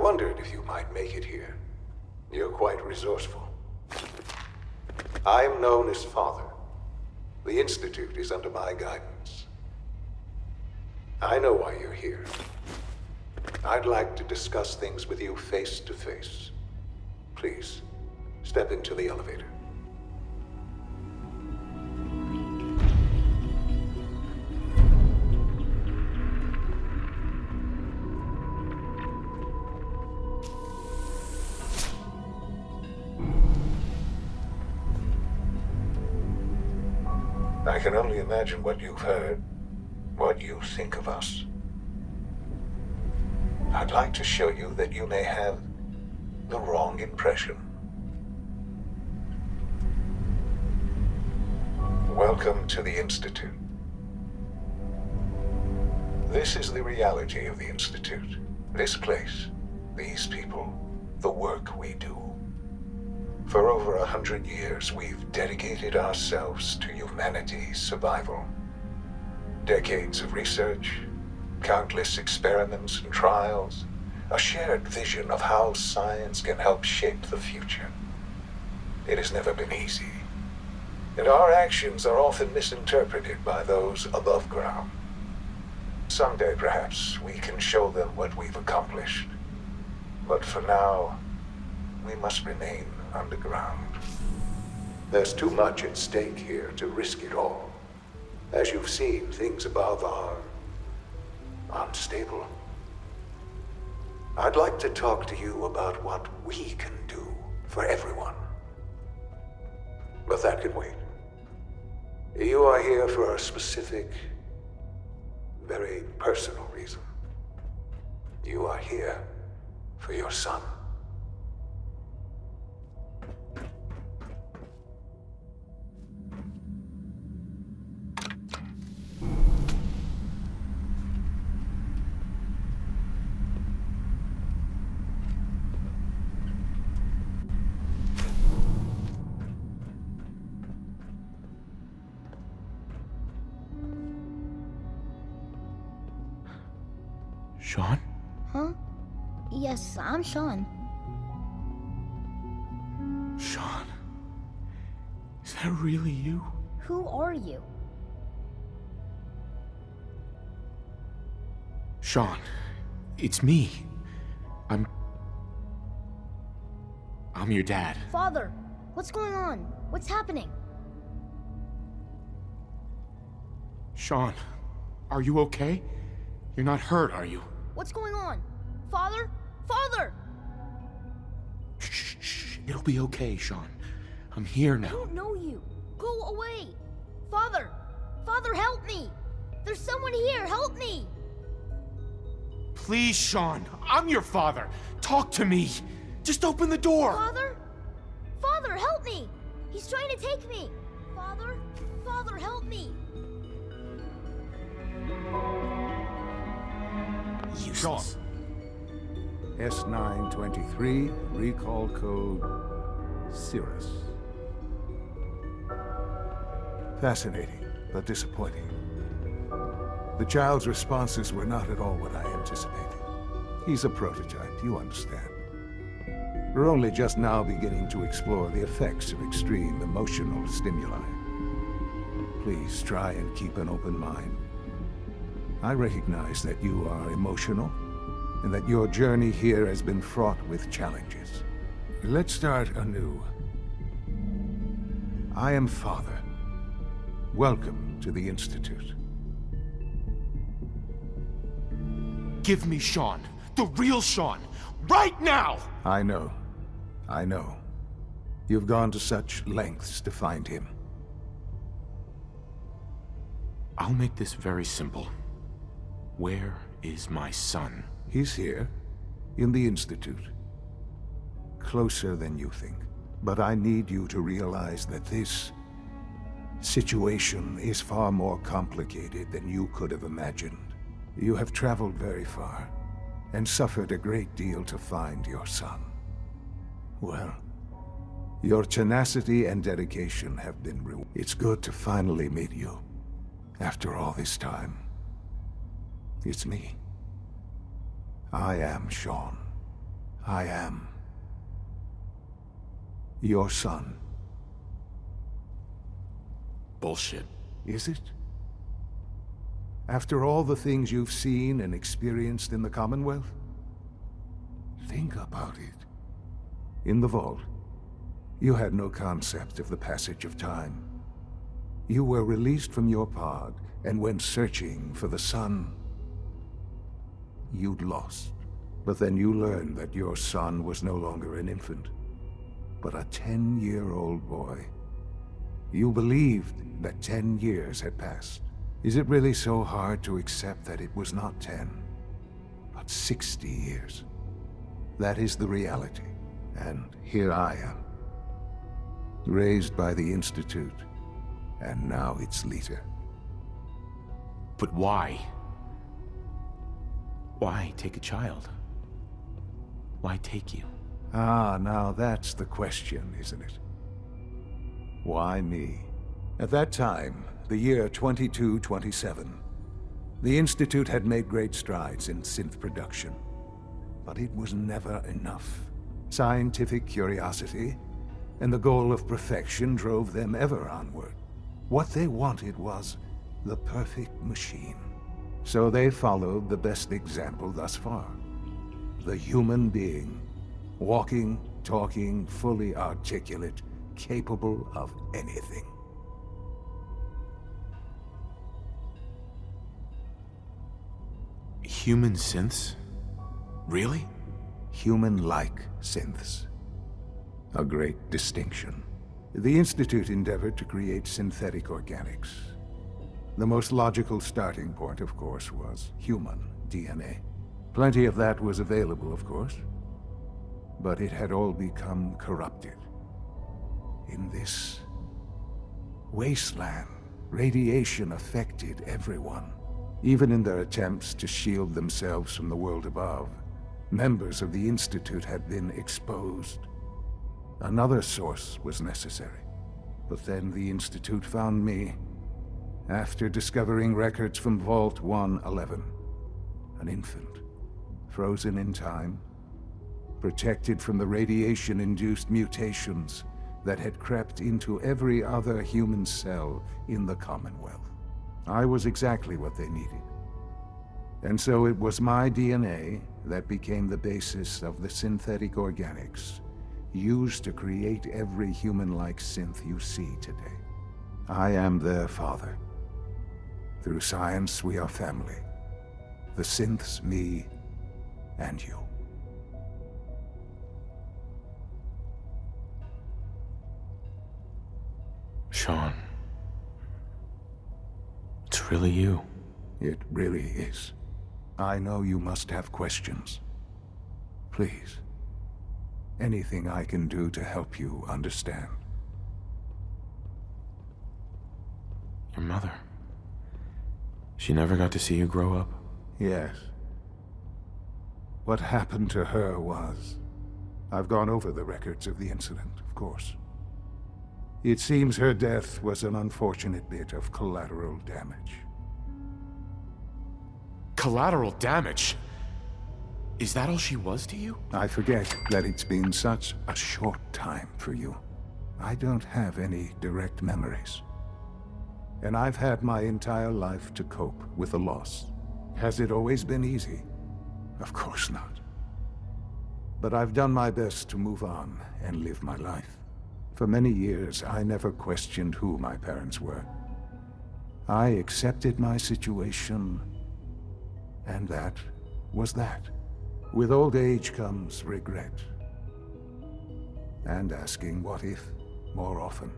wondered if you might make it here. You're quite resourceful. I'm known as Father. The Institute is under my guidance. I know why you're here. I'd like to discuss things with you face to face. Please, step into the elevator. I can only imagine what you've heard, what you think of us. I'd like to show you that you may have the wrong impression. Welcome to the Institute. This is the reality of the Institute. This place, these people, the work we do. For over 100 years, we've dedicated ourselves to humanity's survival. Decades of research, countless experiments and trials, a shared vision of how science can help shape the future. It has never been easy, and our actions are often misinterpreted by those above ground. Someday, perhaps, we can show them what we've accomplished. But for now, we must remain underground. There's too much at stake here to risk it all. As you've seen, things above are unstable. I'd like to talk to you about what we can do for everyone. But that can wait. You are here for a specific, very personal reason. You are here for your son. Sean? Huh? Yes, I'm Sean. Sean? Is that really you? Who are you? Sean, it's me. I'm your dad. Father, what's going on? What's happening? Sean, are you okay? You're not hurt, are you? What's going on? Father? Father! Shh. It'll be okay, Sean. I'm here now. I don't know you. Go away. Father! Father, help me! There's someone here. Help me! Please, Sean. I'm your father. Talk to me. Just open the door. Father? Father, help me! He's trying to take me. Father? Father, help me! Useless. S923, recall code Cirrus. Fascinating, but disappointing. The child's responses were not at all what I anticipated. He's a prototype, you understand. We're only just now beginning to explore the effects of extreme emotional stimuli. Please try and keep an open mind. I recognize that you are emotional, and that your journey here has been fraught with challenges. Let's start anew. I am Father. Welcome to the Institute. Give me Sean. The real Sean. Right now! I know. You've gone to such lengths to find him. I'll make this very simple. Where is my son? He's here, in the Institute. Closer than you think. But I need you to realize that this situation is far more complicated than you could have imagined. You have traveled very far, and suffered a great deal to find your son. Well, your tenacity and dedication have been rewarded. It's good to finally meet you, after all this time. It's me. I am Sean. I am your son. Bullshit. Is it? After all the things you've seen and experienced in the Commonwealth? Think about it. In the vault, you had no concept of the passage of time. You were released from your pod and went searching for the son you'd lost. But then you learned that your son was no longer an infant, but a 10-year-old boy. You believed that 10 years had passed. Is it really so hard to accept that it was not 10, but 60 years? That is the reality, and here I am, raised by the Institute, and now its leader. But why? Why take a child? Why take you? Ah, now that's the question, isn't it? Why me? At that time, the year 2227, the Institute had made great strides in synth production. But it was never enough. Scientific curiosity and the goal of perfection drove them ever onward. What they wanted was the perfect machine. So they followed the best example thus far. The human being. Walking, talking, fully articulate, capable of anything. Human synths? Really? Human-like synths. A great distinction. The Institute endeavored to create synthetic organics. The most logical starting point, of course, was human DNA. Plenty of that was available, of course. But it had all become corrupted. In this wasteland, radiation affected everyone. Even in their attempts to shield themselves from the world above, members of the Institute had been exposed. Another source was necessary. But then the Institute found me, after discovering records from Vault 111. An infant, frozen in time, protected from the radiation-induced mutations that had crept into every other human cell in the Commonwealth. I was exactly what they needed. And so it was my DNA that became the basis of the synthetic organics used to create every human-like synth you see today. I am their father. Through science, we are family. The synths, me, and you. Sean. It's really you. It really is. I know you must have questions. Please. Anything I can do to help you understand. Your mother. She never got to see you grow up? Yes. What happened to her was... I've gone over the records of the incident, of course. It seems her death was an unfortunate bit of collateral damage. Collateral damage? Is that all she was to you? I forget that it's been such a short time for you. I don't have any direct memories. And I've had my entire life to cope with the loss. Has it always been easy? Of course not. But I've done my best to move on and live my life. For many years, I never questioned who my parents were. I accepted my situation, and that was that. With old age comes regret. And asking what if more often.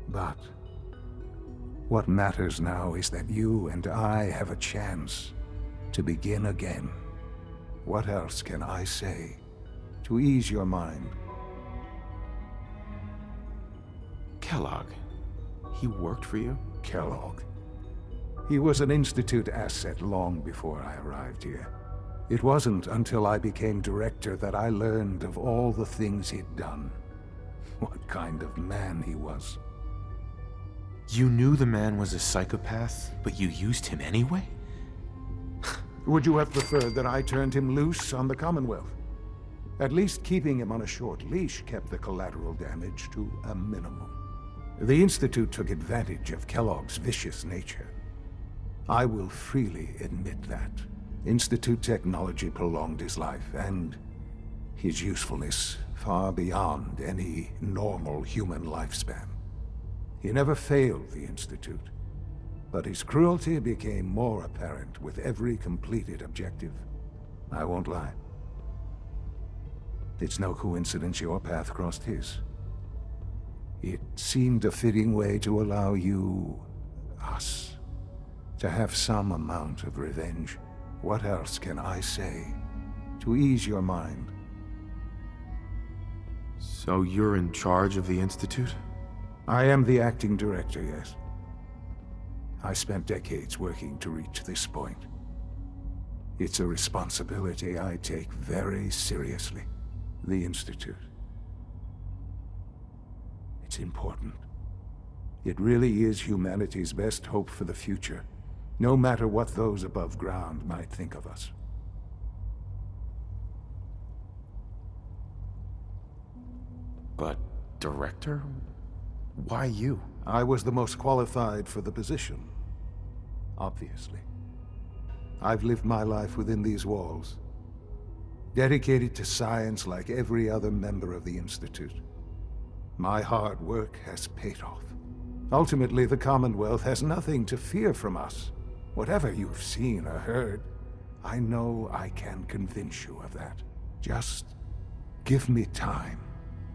But what matters now is that you and I have a chance to begin again. What else can I say to ease your mind? Kellogg. He worked for you? Kellogg. He was an Institute asset long before I arrived here. It wasn't until I became director that I learned of all the things he'd done. What kind of man he was. You knew the man was a psychopath, but you used him anyway? Would you have preferred that I turned him loose on the Commonwealth? At least keeping him on a short leash kept the collateral damage to a minimum. The Institute took advantage of Kellogg's vicious nature. I will freely admit that. Institute technology prolonged his life, and his usefulness far beyond any normal human lifespan. He never failed the Institute, but his cruelty became more apparent with every completed objective. I won't lie. It's no coincidence your path crossed his. It seemed a fitting way to allow you, us, to have some amount of revenge. What else can I say to ease your mind? So you're in charge of the Institute? I am the acting director, yes. I spent decades working to reach this point. It's a responsibility I take very seriously. The Institute. It's important. It really is humanity's best hope for the future, no matter what those above ground might think of us. But, Director? Why you? I was the most qualified for the position, obviously. I've lived my life within these walls, dedicated to science like every other member of the Institute. My hard work has paid off. Ultimately, the Commonwealth has nothing to fear from us. Whatever you've seen or heard, I know I can convince you of that. Just give me time.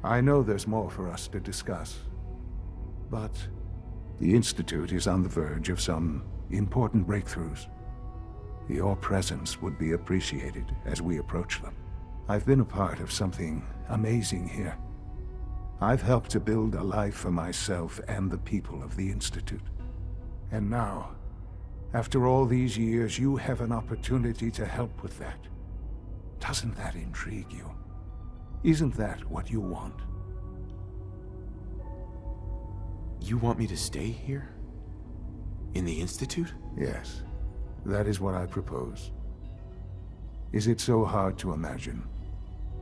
I know there's more for us to discuss. But the Institute is on the verge of some important breakthroughs. Your presence would be appreciated as we approach them. I've been a part of something amazing here. I've helped to build a life for myself and the people of the Institute. And now, after all these years, you have an opportunity to help with that. Doesn't that intrigue you? Isn't that what you want? You want me to stay here? In the Institute? Yes, that is what I propose. Is it so hard to imagine?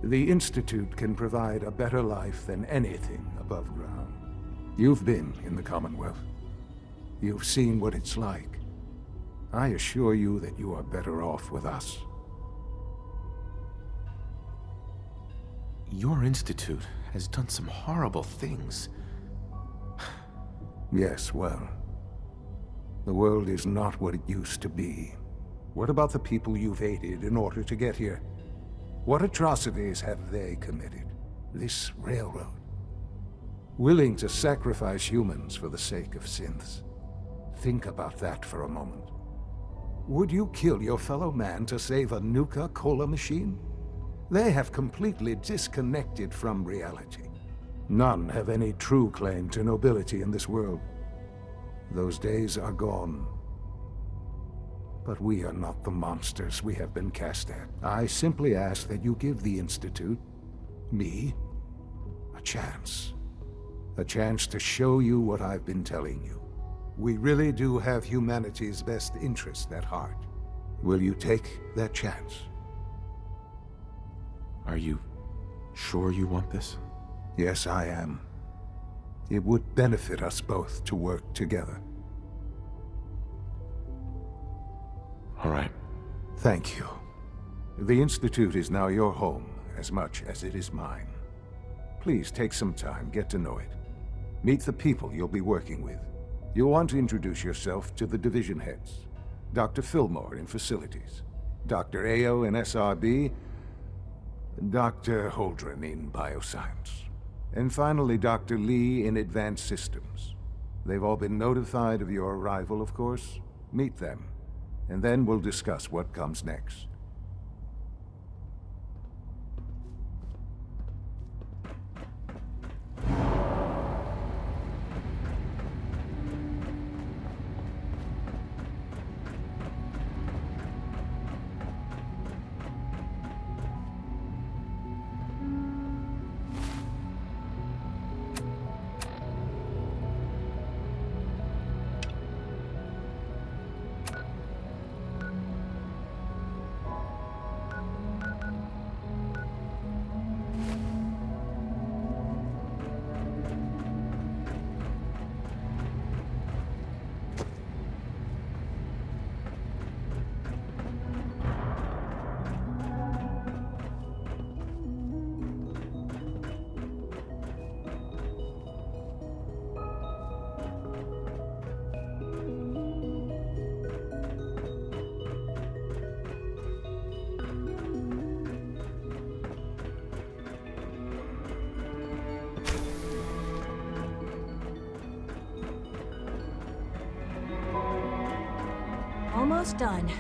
The Institute can provide a better life than anything above ground. You've been in the Commonwealth. You've seen what it's like. I assure you that you are better off with us. Your Institute has done some horrible things. Yes, well, the world is not what it used to be. What about the people you've aided in order to get here? What atrocities have they committed? This railroad. Willing to sacrifice humans for the sake of synths. Think about that for a moment. Would you kill your fellow man to save a Nuka-Cola machine? They have completely disconnected from reality. None have any true claim to nobility in this world. Those days are gone. But we are not the monsters we have been cast at. I simply ask that you give the Institute, me, a chance. A chance to show you what I've been telling you. We really do have humanity's best interest at heart. Will you take that chance? Are you sure you want this? Yes, I am. It would benefit us both to work together. All right. Thank you. The Institute is now your home as much as it is mine. Please take some time, get to know it. Meet the people you'll be working with. You'll want to introduce yourself to the division heads. Dr. Fillmore in Facilities, Dr. Ao in SRB, Dr. Holdren in Bioscience, and finally Dr. Lee in Advanced Systems. They've all been notified of your arrival, of course. Meet them, and then we'll discuss what comes next. Almost done.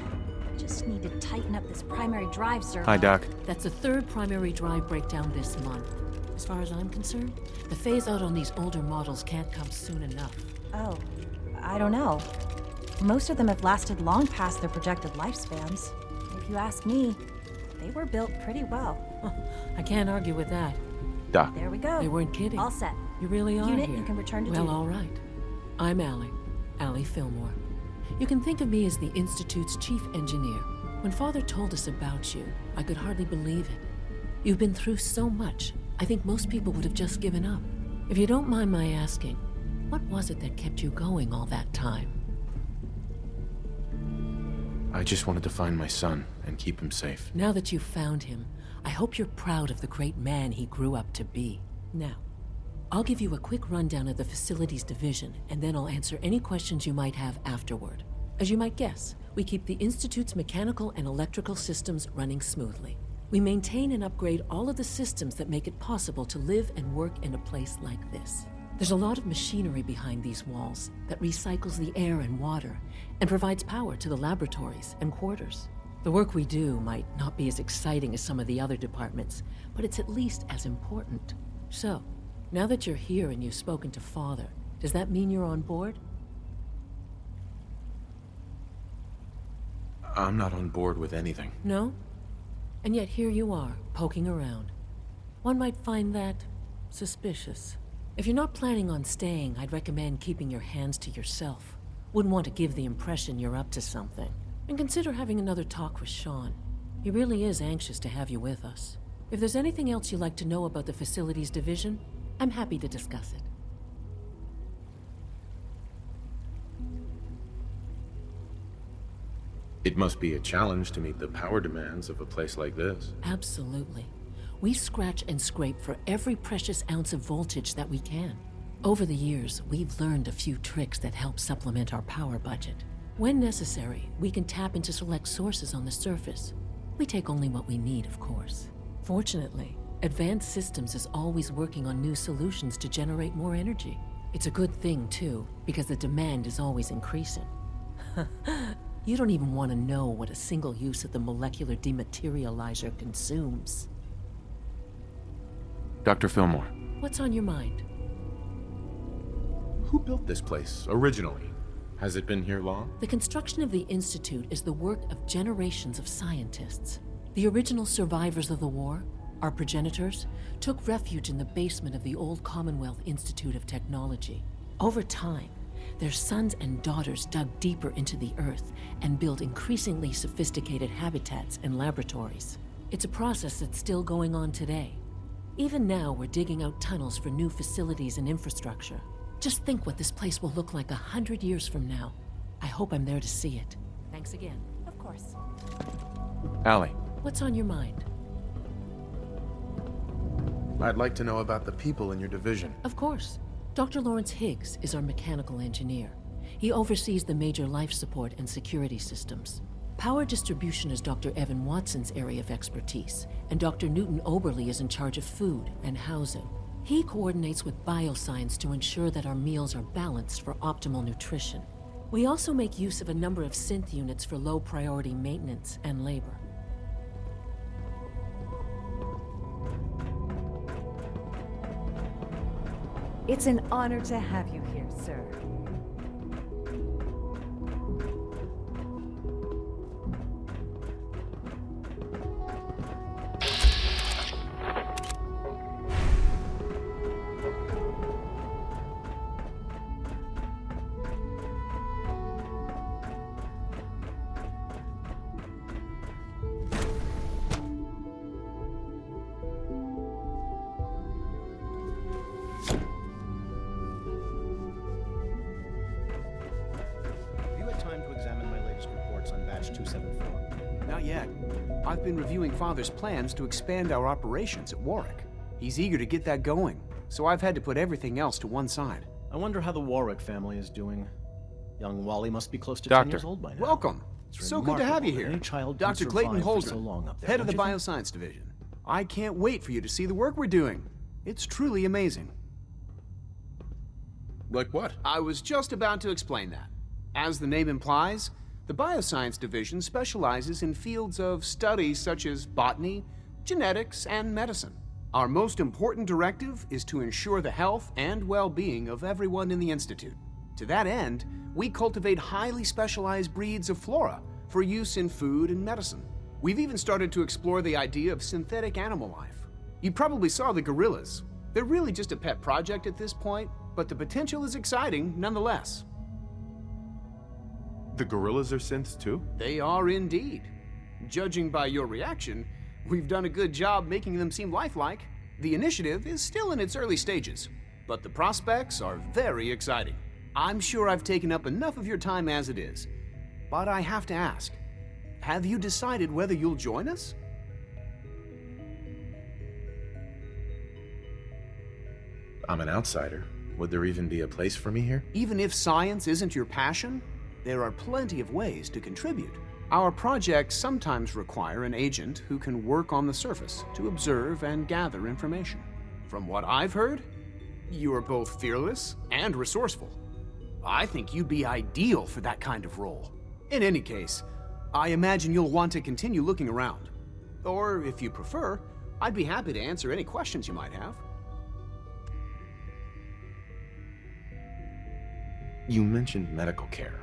Just need to tighten up this primary drive circuit. Hi, Doc. That's the third primary drive breakdown this month. As far as I'm concerned, the phase-out on these older models can't come soon enough. Oh, I don't know. Most of them have lasted long past their projected lifespans. If you ask me, they were built pretty well. I can't argue with that. Doc. There we go. They weren't kidding. All set. You really are Unit, here. you can return to Well, duty. all right. I'm Allie Fillmore. You can think of me as the Institute's chief engineer. When Father told us about you, I could hardly believe it. You've been through so much, I think most people would have just given up. If you don't mind my asking, what was it that kept you going all that time? I just wanted to find my son and keep him safe. Now that you've found him, I hope you're proud of the great man he grew up to be. Now, I'll give you a quick rundown of the facilities division, and then I'll answer any questions you might have afterward. As you might guess, we keep the Institute's mechanical and electrical systems running smoothly. We maintain and upgrade all of the systems that make it possible to live and work in a place like this. There's a lot of machinery behind these walls that recycles the air and water and provides power to the laboratories and quarters. The work we do might not be as exciting as some of the other departments, but it's at least as important. So, now that you're here and you've spoken to Father, does that mean you're on board? I'm not on board with anything. No? And yet here you are, poking around. One might find that suspicious. If you're not planning on staying, I'd recommend keeping your hands to yourself. Wouldn't want to give the impression you're up to something. And consider having another talk with Sean. He really is anxious to have you with us. If there's anything else you'd like to know about the facilities division, I'm happy to discuss it. It must be a challenge to meet the power demands of a place like this. Absolutely. We scratch and scrape for every precious ounce of voltage that we can. Over the years, we've learned a few tricks that help supplement our power budget. When necessary, we can tap into select sources on the surface. We take only what we need, of course. Fortunately, Advanced Systems is always working on new solutions to generate more energy. It's a good thing, too, because the demand is always increasing. You don't even want to know what a single use of the molecular dematerializer consumes. Dr. Fillmore. What's on your mind? Who built this place, originally? Has it been here long? The construction of the Institute is the work of generations of scientists. The original survivors of the war, our progenitors, took refuge in the basement of the old Commonwealth Institute of Technology. Over time, their sons and daughters dug deeper into the earth and built increasingly sophisticated habitats and laboratories. It's a process that's still going on today. Even now, we're digging out tunnels for new facilities and infrastructure. Just think what this place will look like 100 years from now. I hope I'm there to see it. Thanks again. Of course. Allie. What's on your mind? I'd like to know about the people in your division. Of course. Dr. Lawrence Higgs is our mechanical engineer. He oversees the major life support and security systems. Power distribution is Dr. Evan Watson's area of expertise, and Dr. Newton Oberly is in charge of food and housing. He coordinates with bioscience to ensure that our meals are balanced for optimal nutrition. We also make use of a number of synth units for low-priority maintenance and labor. It's an honor to have you here, sir. Not yet. I've been reviewing Father's plans to expand our operations at Warwick. He's eager to get that going, so I've had to put everything else to one side. I wonder how the Warwick family is doing. Young Wally must be close to Doctor. 10 years old by now. Welcome. It's So good to have you remarkable that here. any child can Dr. Clayton survive for so Holdren, long up there, head of the don't you think? Bioscience Division. I can't wait for you to see the work we're doing. It's truly amazing. Like what? I was just about to explain that. As the name implies, The Bioscience Division specializes in fields of study such as botany, genetics, and medicine. Our most important directive is to ensure the health and well-being of everyone in the Institute. To that end, we cultivate highly specialized breeds of flora for use in food and medicine. We've even started to explore the idea of synthetic animal life. You probably saw the gorillas. They're really just a pet project at this point, but the potential is exciting nonetheless. The gorillas are synths too? They are indeed. Judging by your reaction, we've done a good job making them seem lifelike. The initiative is still in its early stages, but the prospects are very exciting. I'm sure I've taken up enough of your time as it is, but I have to ask, have you decided whether you'll join us? I'm an outsider. Would there even be a place for me here? Even if science isn't your passion, there are plenty of ways to contribute. Our projects sometimes require an agent who can work on the surface to observe and gather information. From what I've heard, you are both fearless and resourceful. I think you'd be ideal for that kind of role. In any case, I imagine you'll want to continue looking around. Or, if you prefer, I'd be happy to answer any questions you might have. You mentioned medical care.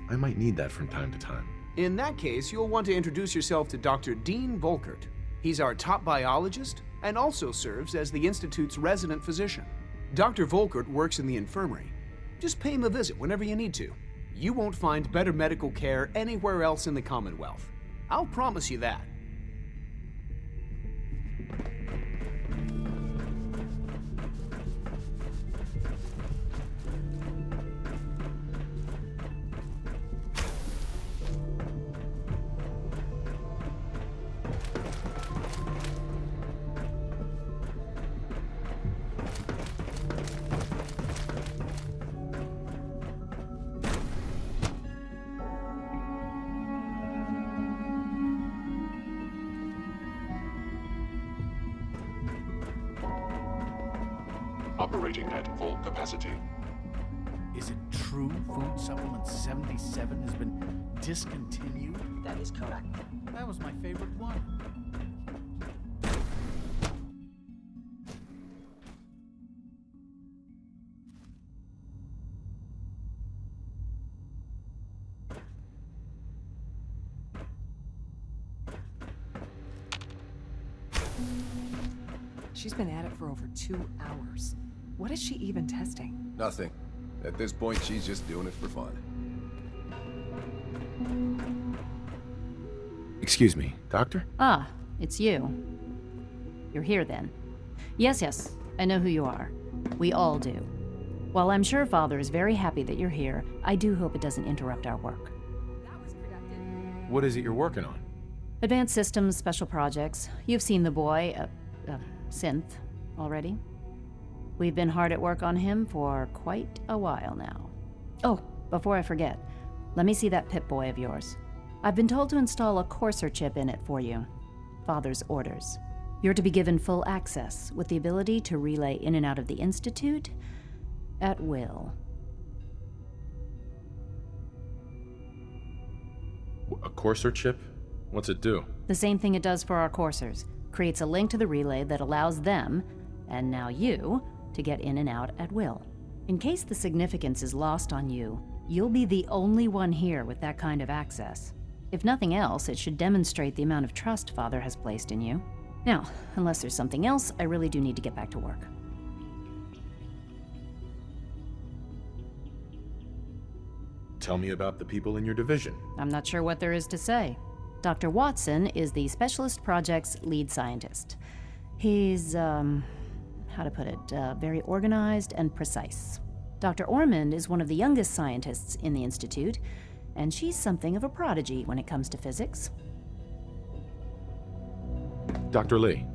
I might need that from time to time. In that case, you'll want to introduce yourself to Dr. Dean Volkert. He's our top biologist and also serves as the Institute's resident physician. Dr. Volkert works in the infirmary. Just pay him a visit whenever you need to. You won't find better medical care anywhere else in the Commonwealth. I'll promise you that. Operating at full capacity. Is it true Food Supplement 77 has been discontinued? That is correct. That was my favorite one. She's been at it for over 2 hours. What is she even testing? Nothing. At this point, she's just doing it for fun. Excuse me, Doctor? Ah, it's you. You're here then. Yes, I know who you are. We all do. While I'm sure Father is very happy that you're here, I do hope it doesn't interrupt our work. That was productive. What is it you're working on? Advanced systems, special projects. You've seen the boy, Synth, already. We've been hard at work on him for quite a while now. Oh, before I forget, let me see that Pip-Boy of yours. I've been told to install a courser chip in it for you. Father's orders. You're to be given full access, with the ability to relay in and out of the Institute at will. A courser chip? What's it do? The same thing it does for our coursers. Creates a link to the relay that allows them, and now you, to get in and out at will. In case the significance is lost on you, you'll be the only one here with that kind of access. If nothing else, it should demonstrate the amount of trust Father has placed in you. Now, unless there's something else, I really do need to get back to work. Tell me about the people in your division. I'm not sure what there is to say. Dr. Watson is the Specialist Project's lead scientist. He's, how to put it, very organized and precise. Dr. Ormond is one of the youngest scientists in the Institute, and she's something of a prodigy when it comes to physics. Dr. Lee.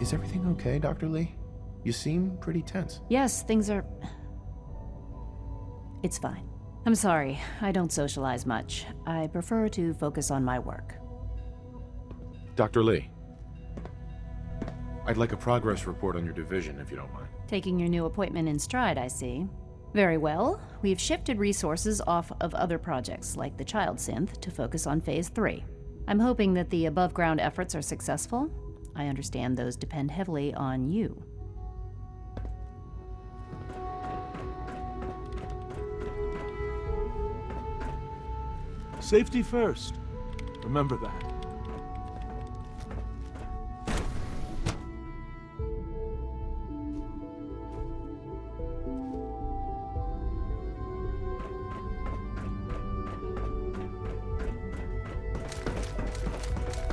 Is everything okay, Dr. Lee? You seem pretty tense. Yes, things are... It's fine. I'm sorry, I don't socialize much. I prefer to focus on my work. Dr. Lee. I'd like a progress report on your division, if you don't mind. Taking your new appointment in stride, I see. Very well. We've shifted resources off of other projects, like the child synth, to focus on Phase 3. I'm hoping that the above-ground efforts are successful. I understand those depend heavily on you. Safety first. Remember that.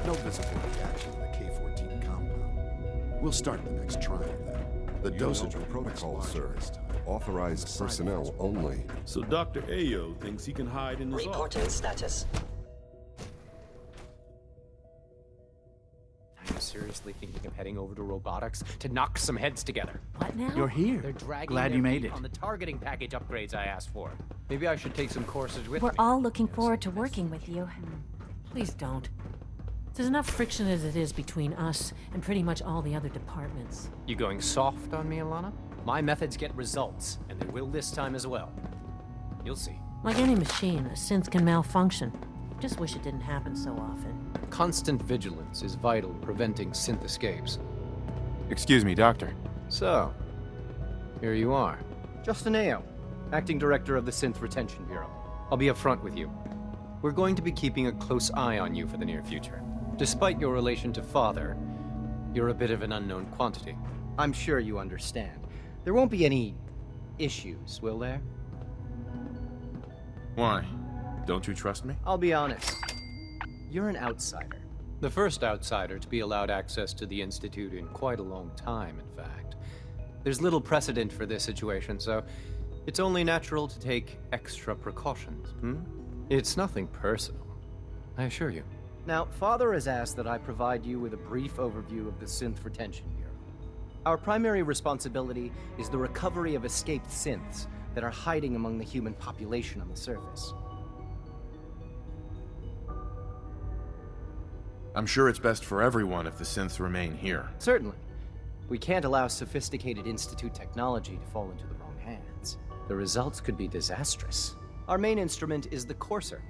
No visible reaction to the K-14 compound. We'll start the next trial then. The dosage protocol, sir. Authorized personnel only. So Dr. Ayo thinks he can hide in his Reporting status. Are you seriously thinking of heading over to robotics to knock some heads together? What now? You're here. They're dragging Glad their you made feet it. on the targeting package upgrades I asked for. Maybe I should take some courses with We're me. all looking forward to working with you. Please don't. There's enough friction as it is between us and pretty much all the other departments. You going soft on me, Alana? My methods get results, and they will this time as well. You'll see. Like any machine, a synth can malfunction. Just wish it didn't happen so often. Constant vigilance is vital in preventing synth escapes. Excuse me, Doctor. So, here you are. Justin Ayo, Acting Director of the Synth Retention Bureau. I'll be upfront with you. We're going to be keeping a close eye on you for the near future. Despite your relation to Father, you're a bit of an unknown quantity. I'm sure you understand. There won't be any issues, will there? Why? Don't you trust me? I'll be honest. You're an outsider. The first outsider to be allowed access to the Institute in quite a long time, in fact. There's little precedent for this situation, so it's only natural to take extra precautions, It's nothing personal, I assure you. Now, Father has asked that I provide you with a brief overview of the Synth Retention Bureau. Our primary responsibility is the recovery of escaped synths that are hiding among the human population on the surface. I'm sure it's best for everyone if the synths remain here. Certainly. We can't allow sophisticated Institute technology to fall into the wrong hands. The results could be disastrous. Our main instrument is the Courser,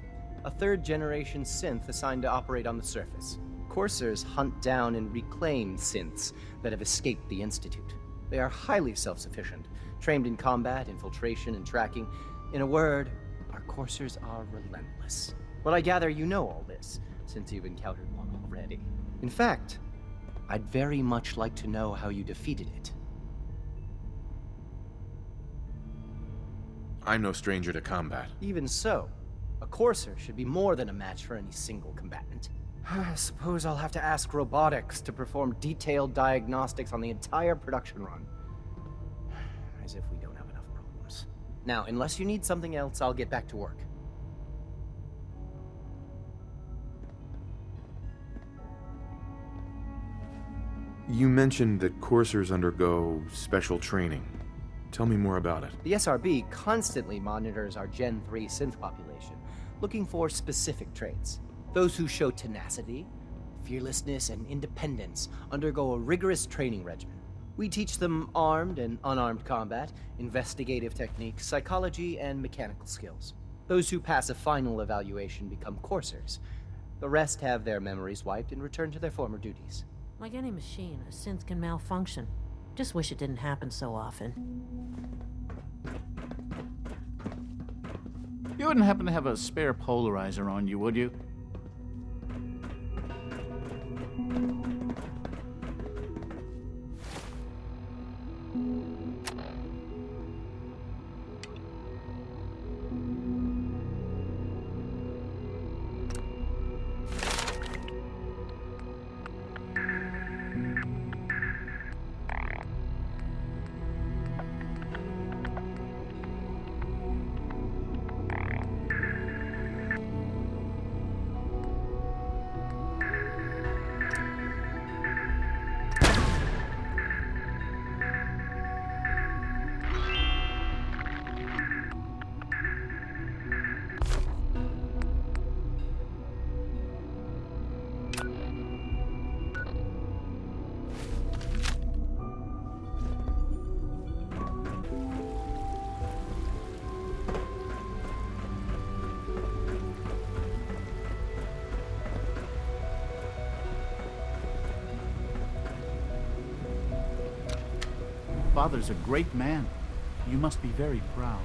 a third-generation synth assigned to operate on the surface. Coursers hunt down and reclaim synths that have escaped the Institute. They are highly self-sufficient, trained in combat, infiltration, and tracking. In a word, our Coursers are relentless. Well, I gather you know all this, since you've encountered one already. In fact, I'd very much like to know how you defeated it. I'm no stranger to combat. Even so, a Courser should be more than a match for any single combatant. I suppose I'll have to ask robotics to perform detailed diagnostics on the entire production run. As if we don't have enough problems. Now, unless you need something else, I'll get back to work. You mentioned that coursers undergo special training. Tell me more about it. The SRB constantly monitors our Gen 3 synth population, looking for specific traits. Those who show tenacity, fearlessness, and independence undergo a rigorous training regimen. We teach them armed and unarmed combat, investigative techniques, psychology, and mechanical skills. Those who pass a final evaluation become coursers. The rest have their memories wiped and return to their former duties. Like any machine, a synth can malfunction. Just wish it didn't happen so often. You wouldn't happen to have a spare polarizer on you, would you? father's a great man. You must be very proud.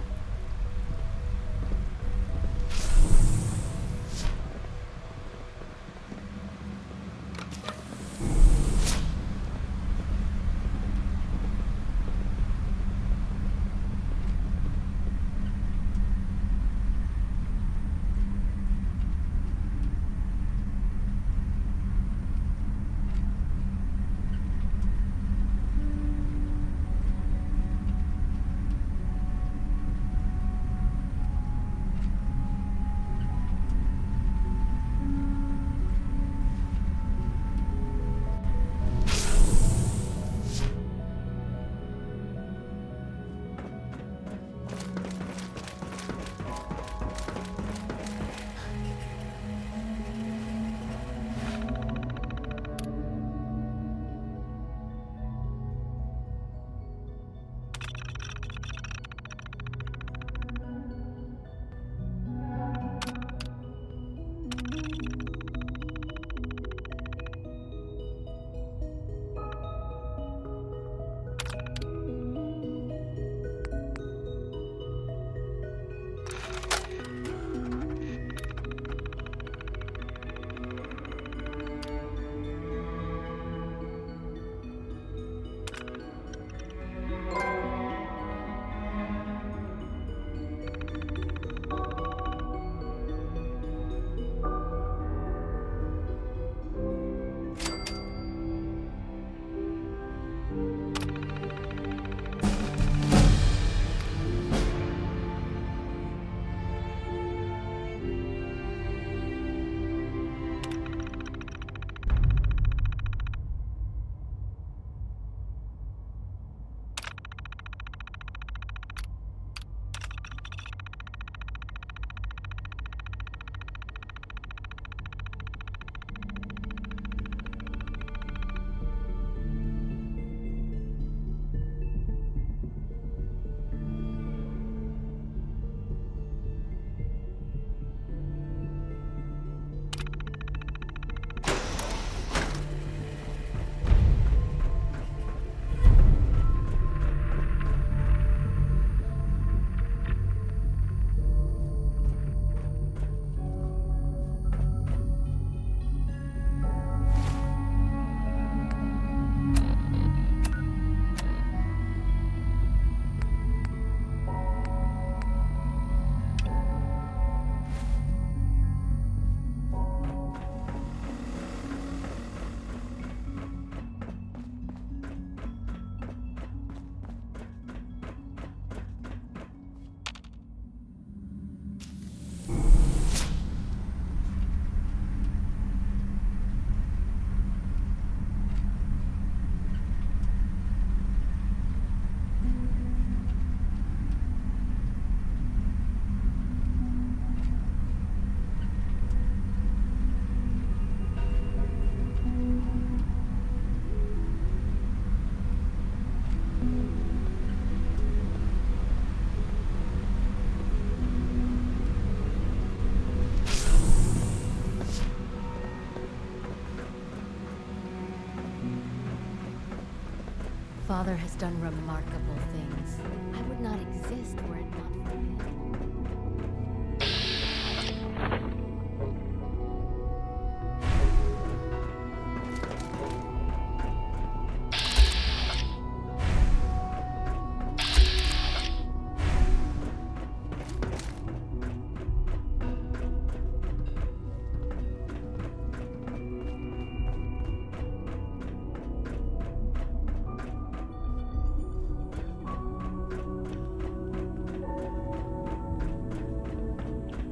Father has done remarkable things. I would not exist were it not for him.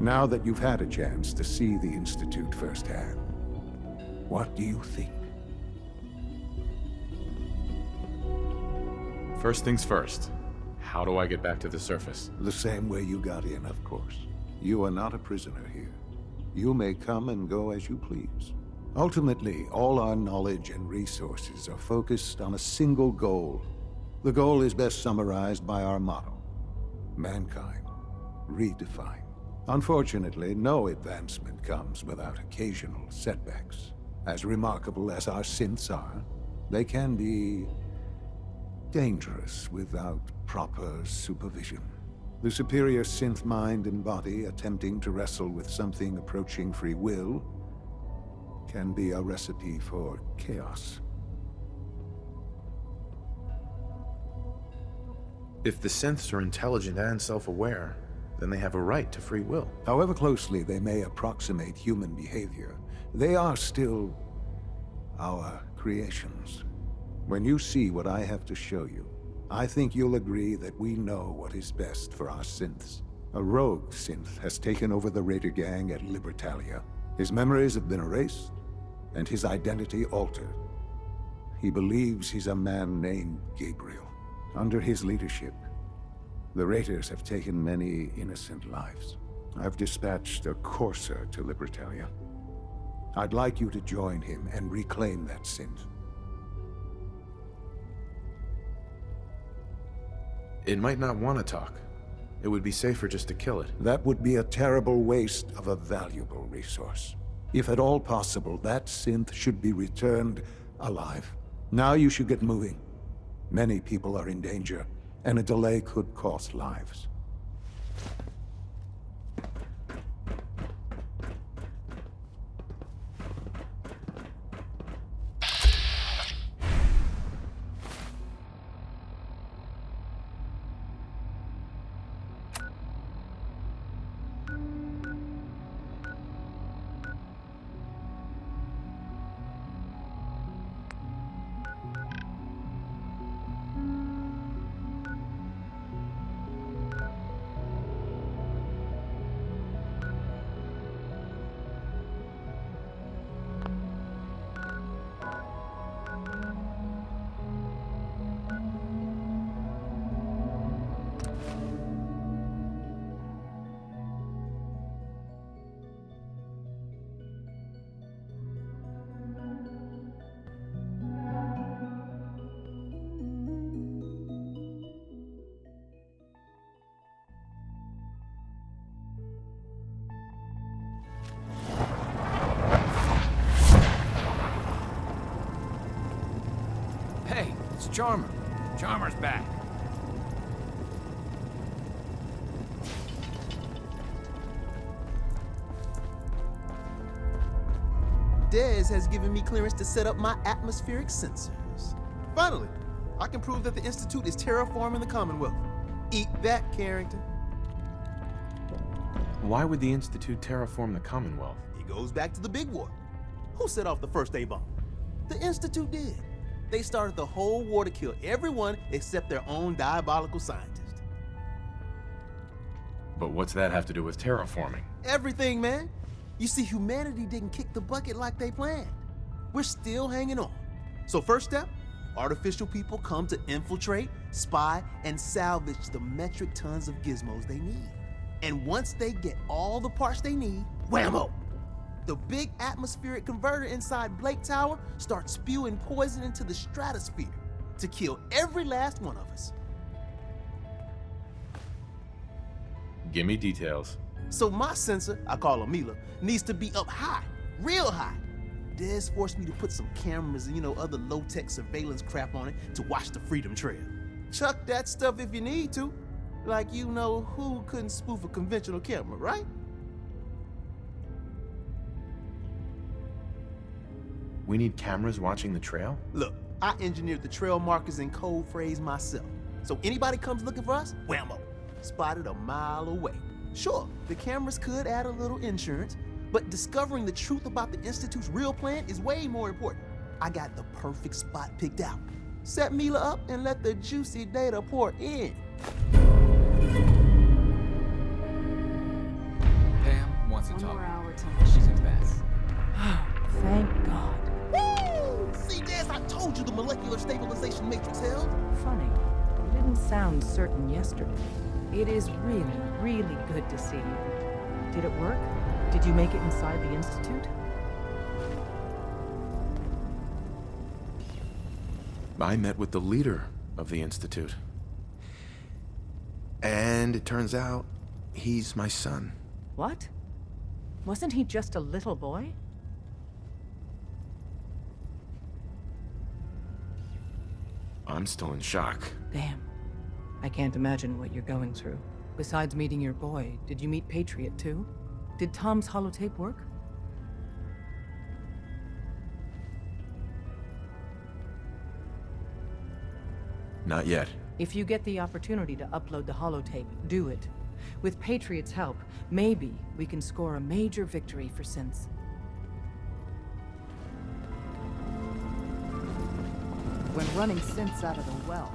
Now that you've had a chance to see the Institute firsthand, what do you think? First things first. How do I get back to the surface? The same way you got in, of course. You are not a prisoner here. You may come and go as you please. Ultimately, all our knowledge and resources are focused on a single goal. The goal is best summarized by our motto: mankind, redefined. Unfortunately, no advancement comes without occasional setbacks. As remarkable as our synths are, they can be dangerous without proper supervision. The superior synth mind and body attempting to wrestle with something approaching free will can be a recipe for chaos. If the synths are intelligent and self-aware, then they have a right to free will. However closely they may approximate human behavior, they are still our creations. When you see what I have to show you, I think you'll agree that we know what is best for our synths. A rogue synth has taken over the Raider gang at Libertalia. His memories have been erased, and his identity altered. He believes he's a man named Gabriel. Under his leadership, the Raiders have taken many innocent lives. I've dispatched a courser to Libertalia. I'd like you to join him and reclaim that synth. It might not want to talk. It would be safer just to kill it. That would be a terrible waste of a valuable resource. If at all possible, that synth should be returned alive. Now you should get moving. Many people are in danger, and a delay could cost lives. Charmer. Charmer's back. Dez has given me clearance to set up my atmospheric sensors. Finally, I can prove that the Institute is terraforming the Commonwealth. Eat that, Carrington. Why would the Institute terraform the Commonwealth? It goes back to the big war. Who set off the first A-bomb? The Institute did. They started the whole war to kill everyone except their own diabolical scientist. But what's that have to do with terraforming? Everything, man. You see, humanity didn't kick the bucket like they planned. We're still hanging on. So first step, artificial people come to infiltrate, spy, and salvage the metric tons of gizmos they need. And once they get all the parts they need, whammo! The big atmospheric converter inside Blake Tower starts spewing poison into the stratosphere to kill every last one of us. Give me details. So my sensor, I call her Mila, needs to be up high, real high. Dez forced me to put some cameras and, other low-tech surveillance crap on it to watch the Freedom Trail. Chuck that stuff if you need to. Like who couldn't spoof a conventional camera, right? We need cameras watching the trail? Look, I engineered the trail markers and code phrase myself. So anybody comes looking for us, whammo, spotted a mile away. Sure, the cameras could add a little insurance, but discovering the truth about the Institute's real plan is way more important. I got the perfect spot picked out. Set Mila up and let the juicy data pour in. Pam wants to talk. 1 more hour till she's in bed. Thank God. Woo! See, Dez, I told you the molecular stabilization matrix held. Funny. You didn't sound certain yesterday. It is really, really good to see you. Did it work? Did you make it inside the Institute? I met with the leader of the Institute. And it turns out, he's my son. What? Wasn't he just a little boy? I'm still in shock. Damn. I can't imagine what you're going through. Besides meeting your boy, did you meet Patriot too? Did Tom's holotape work? Not yet. If you get the opportunity to upload the holotape, do it. With Patriot's help, maybe we can score a major victory for synths. When running synths out of the well,